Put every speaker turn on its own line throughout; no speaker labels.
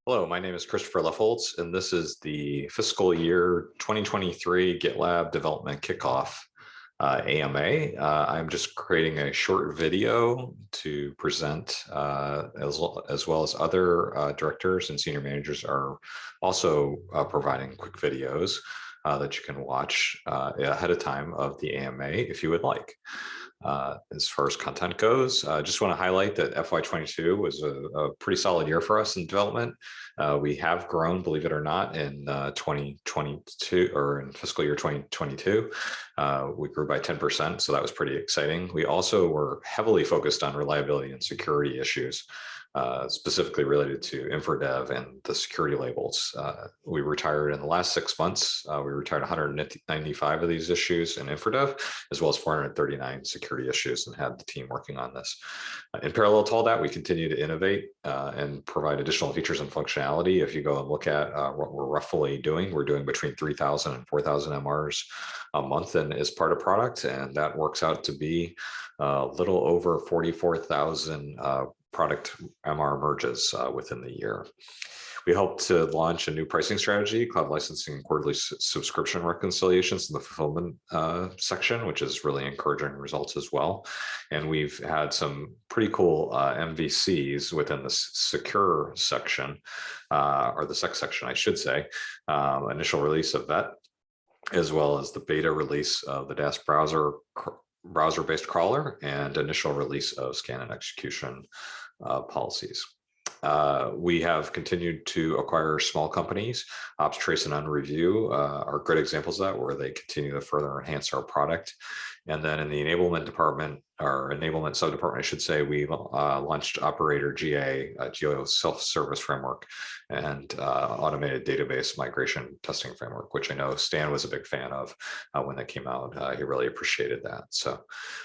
Hello, my name is Christopher Leffoltz, and this is the fiscal year 2023 GitLab Development Kickoff AMA. I'm just creating a short video to present as well as other directors and senior managers are also providing quick videos that you can watch ahead of time of the AMA if you would like. As far as content goes, I just want to highlight that FY22 was a pretty solid year for us in development. We have grown, believe it or not, in 2022 or in fiscal year 2022. We grew by 10%, so that was pretty exciting. We also were heavily focused on reliability and security issues, specifically related to InfraDev and the security labels. We retired in the last 6 months. We retired 195 of these issues in InfraDev, as well as 439 security issues, and had the team working on this. In parallel to all that, we continue to innovate and provide additional features and functionality. If you go and look at what we're roughly doing, we're doing between 3,000 and 4,000 MRs a month and is part of product, and that works out to be a little over 44,000 product MR merges within the year. We hope to launch a new pricing strategy, cloud licensing and quarterly subscription reconciliations in the fulfillment section, which is really encouraging results as well. And we've had some pretty cool MVCs within the secure section, or the sec section, I should say, initial release of VET, as well as the beta release of the DAS browser-based crawler and initial release of scan and execution policies. We have continued to acquire small companies. Ops, Trace, and Unreview are great examples of that, where they continue to further enhance our product. And then in the enablement department, or enablement subdepartment, I should say, we launched Operator GA, Geo self-service framework, and automated database migration testing framework, which I know Stan was a big fan of when that came out. He really appreciated that. So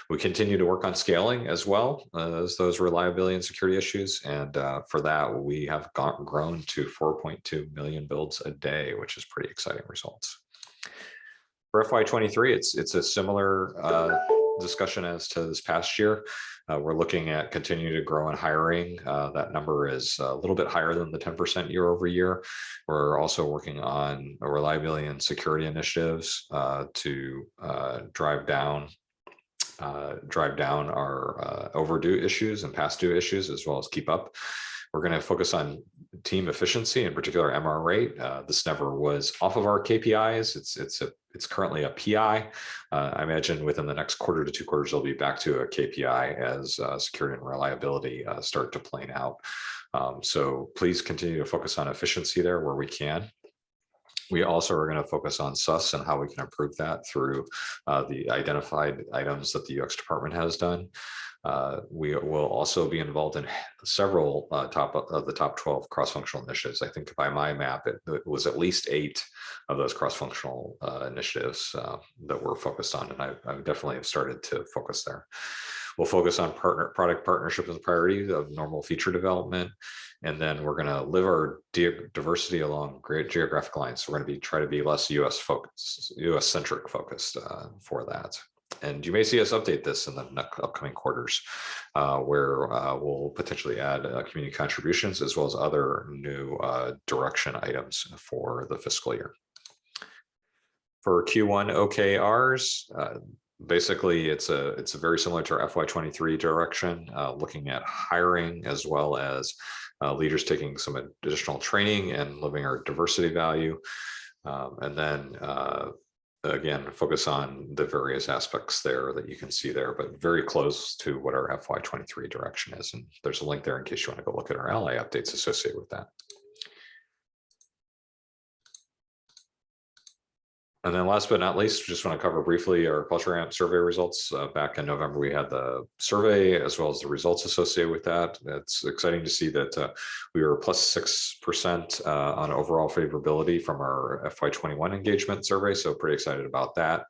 we continue to work on scaling as well as those reliability and security issues. And for that, we have grown to 4.2 million builds a day, which is pretty exciting results. For FY23, it's a similar discussion as to this past year. We're looking at continuing to grow in hiring. That number is a little bit higher than the 10% year over year. We're also working on reliability and security initiatives to drive down our overdue issues and past due issues, as well as keep up. We're going to focus on team efficiency, in particular MR rate. This never was off of our KPIs. It's currently a PI. I imagine within the next quarter to 2 quarters, it'll be back to a KPI as security and reliability start to plane out. So please continue to focus on efficiency there where we can. We also are going to focus on SUS and how we can improve that through the identified items that the UX department has done. We will also be involved in several of the top 12 cross-functional initiatives. I think by my map, it was at least 8 of those cross-functional initiatives that we're focused on, and I definitely have started to focus there. We'll focus on product partnership as a priority of normal feature development. And then we're going to live our diversity along great geographic lines. So we're going to try to be less US-centric focused for that. And you may see us update this in the upcoming quarters, where we'll potentially add community contributions as well as other new direction items for the fiscal year. For Q1 OKRs, basically, it's very similar to our FY23 direction, looking at hiring as well as leaders taking some additional training and living our diversity value. And then again, focus on the various aspects there that you can see there, but very close to what our FY23 direction is. And there's a link there in case you want to go look at our ally updates associated with that. And then last but not least, just want to cover briefly our Culture Amp survey results. Back in November, we had the survey as well as the results associated with that. It's exciting to see that we were plus 6% on overall favorability from our FY21 engagement survey. So pretty excited about that.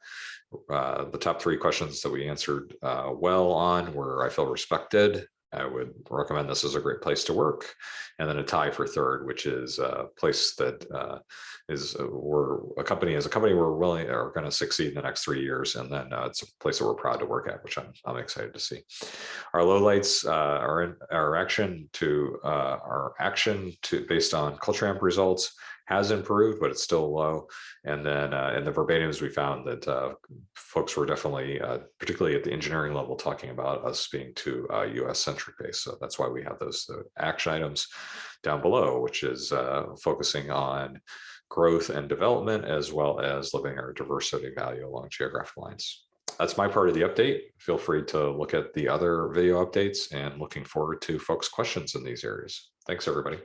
The top 3 questions that we answered well on were: I feel respected. I would recommend this as a great place to work. And then a tie for third, which is a place that we're a company we're willing are going to succeed in the next 3 years. And then it's a place that we're proud to work at, which I'm excited to see. Our lowlights are actually action to based on culture amp results has improved, but it's still low. And then in the verbatims, we found that folks were definitely, particularly at the engineering level, talking about us being too US centric based. So that's why we have those action items down below, which is focusing on growth and development, as well as living our diversity value along geographic lines. That's my part of the update. Feel free to look at the other video updates, and looking forward to folks' questions in these areas. Thanks, everybody.